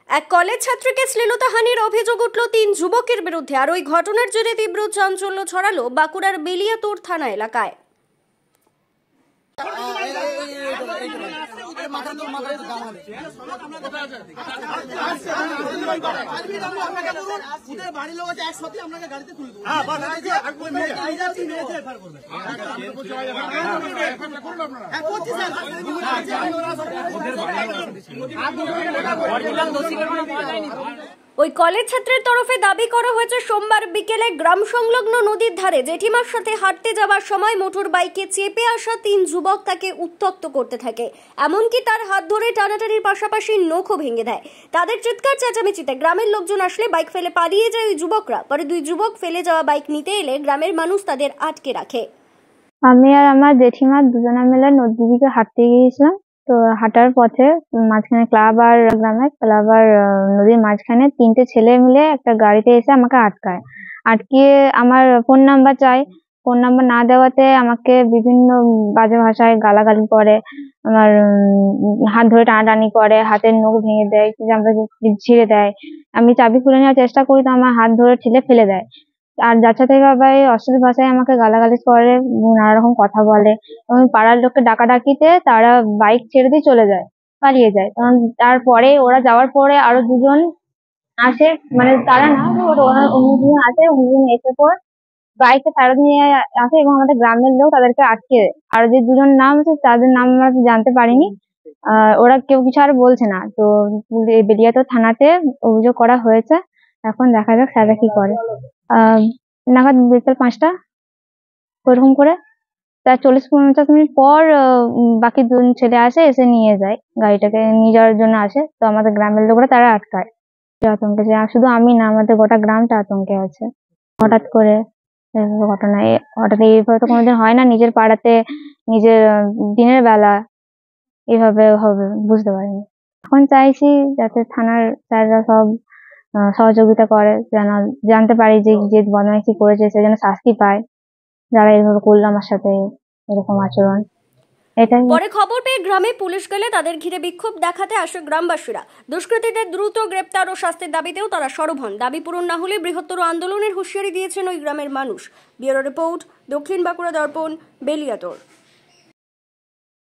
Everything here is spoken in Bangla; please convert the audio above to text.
এক কলেজ ছাত্রীকে শ্লীলতাহানির অভিযোগ উঠল 3 যুবকের বিরুদ্ধে। আর ওই ঘটনার জেরে তীব্র চাঞ্চল্য ছড়ালো বাঁকুড়ার বেলিয়াতোড় থানা এলাকায়। ওই কলেজ ছাত্রের তরফে দাবি করা হয়েছে, সোমবার বিকেলে গ্রাম সংলগ্ন নদীর ধারে জেঠিমার সাথে হাঁটতে যাওয়ার সময় মোটর বাইকে চেপে আসা 3 যুবক তাকে উত্ত্যক্ত করতে থাকে। এমনকি তার হাত ধরে টানাটানির পাশাপাশি নখও ভেঙে দেয়। তাদের চিৎকার চেঁচামেচিতে গ্রামের লোকজন আসলে বাইক ফেলে পালিয়ে যায় ওই যুবকরা। পরে 2 যুবক ফেলে যাওয়া বাইক নিতে এলে গ্রামের মানুষ তাদের আটকে রাখে। আমি আর আমার জেঠিমা দুজনে মিলে নদীর দিকে হাঁটতে গিয়েছিলাম। তো হাঁটার পথে মাঝখানে ক্লাব আর নদীর মাঝখানে 3টে ছেলে মিলে একটা গাড়িতে এসে আমাকে আটকিয়ে আমার ফোন নাম্বার চাই। ফোন নাম্বার না দেওয়াতে আমাকে বিভিন্ন বাজে ভাষায় গালাগালি করে, আমার হাত ধরে টানাটানি করে, হাতের নখ ভেঙে দেয়, ছিঁড়ে দেয়। আমি চাবি খুলে নেওয়ার চেষ্টা করি তো আমার হাত ধরে ঠেলে ফেলে দেয়। আর যার সাথে সবাই অশ্লীল ভাষায় আমাকে গালাগালি করে, নানা রকম কথা বলে এবং পাড়ার লোককে ডাকাডাকিতে তারা বাইক ছেড়ে দিয়ে চলে যায়, পালিয়ে যায়। কারণ তারপরে ওরা যাওয়ার পরে আরো 2জন আসে, মানে তারা না, ওরা অন্য 2জন আসে। 2জন এসে পর বাইকটা ফেরত নিয়ে আসে এবং আমাদের গ্রামের লোক তাদেরকে আটকে দেয়। আর যে 2জন নাম আছে তাদের নাম আমরা জানতে পারিনি। ওরা কেউ কিছু আর বলছে না। তো বেলিয়াতোড় থানাতে অভিযোগ করা হয়েছে। এখন দেখা যাক স্যাররা কি করে। নাগাদ বিকেল 5টা ওরকম করে, তার 40-50 মিনিট পর বাকি 2জন ছেলে আসে, এসে নিয়ে যায়, গাড়িটাকে নিয়ে যাওয়ার জন্য আসে। তো আমাদের গ্রামের লোকরা তারা আটকায়। আতঙ্কে, শুধু আমি না, আমাদের গোটা গ্রামটা আতঙ্কে আছে। হঠাৎ করে ঘটনা, হঠাৎ এইভাবে তো কোনোদিন হয় না। নিজের পাড়াতে, নিজের দিনের বেলা এভাবে হবে বুঝতে পারিনি। এখন চাইছি যাতে থানার স্যাররা সব সহযোগিতা করে, যেন জানতে পারি যে বদমাইশি করেছে সে যেন শাস্তি পায়, যারা এইভাবে করলো আমার সাথে এরকম আচরণ। এটাই। পরে খবর পেয়ে গ্রামে পুলিশ গেলে তাদের ঘিরে বিক্ষোভ দেখাতে আসে গ্রামবাসীরা। দুষ্কৃতীদের দ্রুত গ্রেপ্তার ও শাস্তির দাবিতেও তারা সরব হন। দাবি পূরণ না হলে বৃহত্তর আন্দোলনের হুঁশিয়ারি দিয়েছেন ওই গ্রামের মানুষ। ব্যুরো রিপোর্ট, দক্ষিণ বাঁকুড়া দর্পণ, বেলিয়াতোড়।